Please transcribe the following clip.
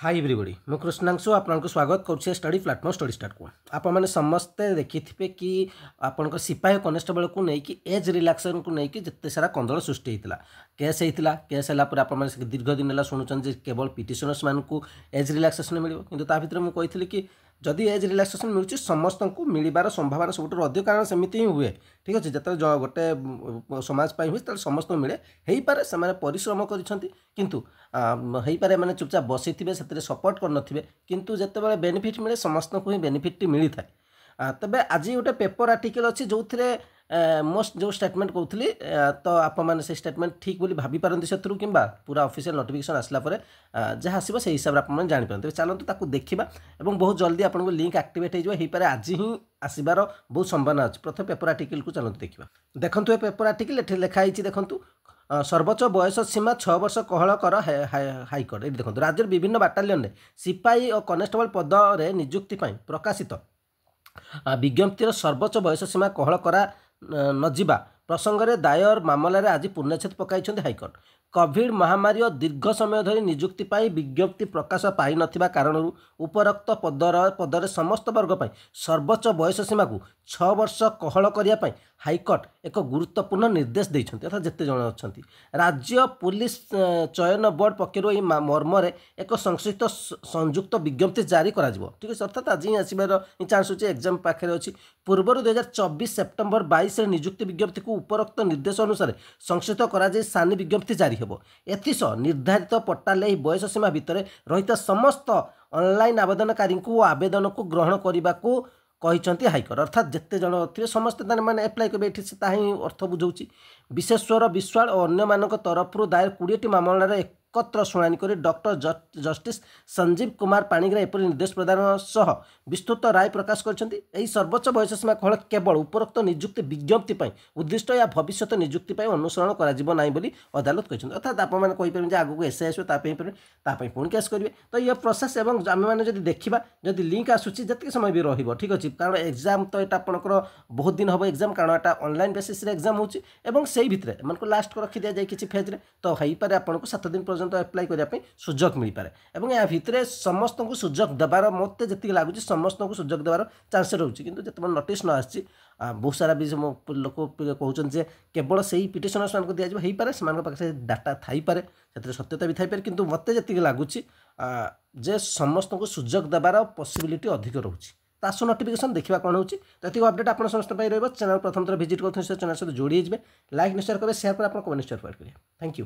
High everybody मु कृष्णांशु आपको स्वागत करुच्छे स्टडी प्लाटफॉर्म स्टडी स्टार्ट को आपने समस्ते देखिथे कि आपण सिपाही कनेस्टेबल को लेकिन एज रिलैक्सेशन को लेकिन जिते सारा कंदल सृष्टि होता केस होता केस है आप दीर्घ दिन है शुणुचे केवल पिटिशनर्स मान को एज रिलैक्सेशन मिले कि भर मुझे कही कि जदि एज रिलैक्सेशन मिलूँ समस्त को मिलबार संभावना सब अधिक कारण सेमती ही हुए ठीक अच्छे जो गोटे समाज हुए तो समस्त मिले हो पारे से परिश्रम कर मैंने चुपचाप बसी थे से सपोर्ट कर किंतु जिते बेनिफिट मिले समस्त को ही बेनिफिट मिली था तबे आज गोटे पेपर आर्टिकल अच्छी जो थे मोस्ट जो स्टेटमेंट कहूली तो आपने से स्टेटमेंट ठीक बोली भाभी पारती से कि पूरा ऑफिशियल नोटिफिकेशन आसला जहाँ आसो से हिसाब से आप जापारे चलते ताकू देखा और बहुत जल्दी आपको लिंक एक्टिवेट हो पारे आज ही आसबार बहुत संभावना अच्छी प्रथम पेपर आर्टिकल को चलते देखा देखो ये पेपर आर्टिकल ये लिखाई देखूँ सर्वोच्च बयस सीमा 6 वर्ष कोहल कर हाइकोर्ट ये देखो राज्य विभिन्न बाटालियन में सिपाही और कनेस्टेबल पद में नियुक्ति प्रकाशित विज्ञप्तिर सर्वोच्च बयस सीमा कोहल करा नजिबा प्रसंग में दायर मामलें आज पूर्णच्छेद पकाई हाइकोर्ट कोविड महामारी और दीर्घ समय धरी नियुक्ति विज्ञप्ति प्रकाश पाई नथिबा कारणरू उपरोक्त पदर समस्त वर्ग पर सर्वोच्च बयस सीमा को 6 वर्ष कोहल करने हाइकोर्ट एक गुरुत्वपूर्ण निर्देश देते अर्थात जिते जन अच्छा राज्य पुलिस चयन बोर्ड पक्षर मर्म एक संश्लिष्ट संयुक्त विज्ञप्ति जारी कर ठीक है अर्थात आज ही आसबार चान्स अच्छे एग्जाम पाखे अच्छी पूर्व 2024 सेप्टेम्बर 22 नियुक्ति विज्ञप्ति को उपरोक्त निर्देश अनुसार संश्लिष्ट कर सानी विज्ञप्ति जारी हो एथिसह निर्धारित पोर्टाल बयस सीमा भितर रही समस्त ऑनलाइन आवेदनकारी को आवेदन को ग्रहण करने को कहते हाइकोर्ट अर्थात जिते जन थे समस्ते मैंने एप्लाय करेंगे ये अर्थ बुझाऊँ विश्वेश्वर विश्वाल और अन्य तरफ दायर 20टी मामलार एकत्र शुणाणी कर डॉक्टर जस्टिस संजीव कुमार पाणिग्राही एपरी निर्देश प्रदान सह विस्तृत राय प्रकाश कर सर्वोच्च बयस सीमा कोहल केवल उपरोक्त नियुक्ति विज्ञप्ति उद्दिष्ट या भविष्य नियुक्ति अनुसरण कर अदालत कहते अर्थात आपने आगे को एसए आसो पुणी केस करेंगे तो ये प्रोसेस एवं आम मैंने देखा जब लिंक आसूसी जितने समय भी रही ठीक अच्छे कारण एग्जाम तो यहाँ आपंकर बहुत दिन हम एग्जाम कारण यहाँ ऑनलाइन बेसिस एग्जाम होती भितर एम लास्ट को रखी दि जाए किसी फेज्रे तो हो पारे आपको 7 दिन पर्यटन एप्लाय करने सुजोग मिल पारे और या भितर समस्त को सुजोग देवार मत जी लगुच समस्त को सुजोग देवार चान्स रोचे कि जिते नोटिस न आसी बहुत सारा भी लोक कहते केवल से ही पिटिशनर्स मान दिज्व हो पारे से पाखे डाटा थाईपे से सत्यता भी थाईपे कि मत जी लगुच जे समस्त को सुजोग देवार पॉसिबिलिटी अधिक रोचे तो आसो नोटिफिकेशन देखा कौन होती तो ये अपडेट आप समस्त रही चैनल प्रथम थर भिजिट कर चैनल सहित जोड़ी लाइक निश्चय करेंगे शेयर कर आप कमेंट निश्चय करेंगे थैंक यू।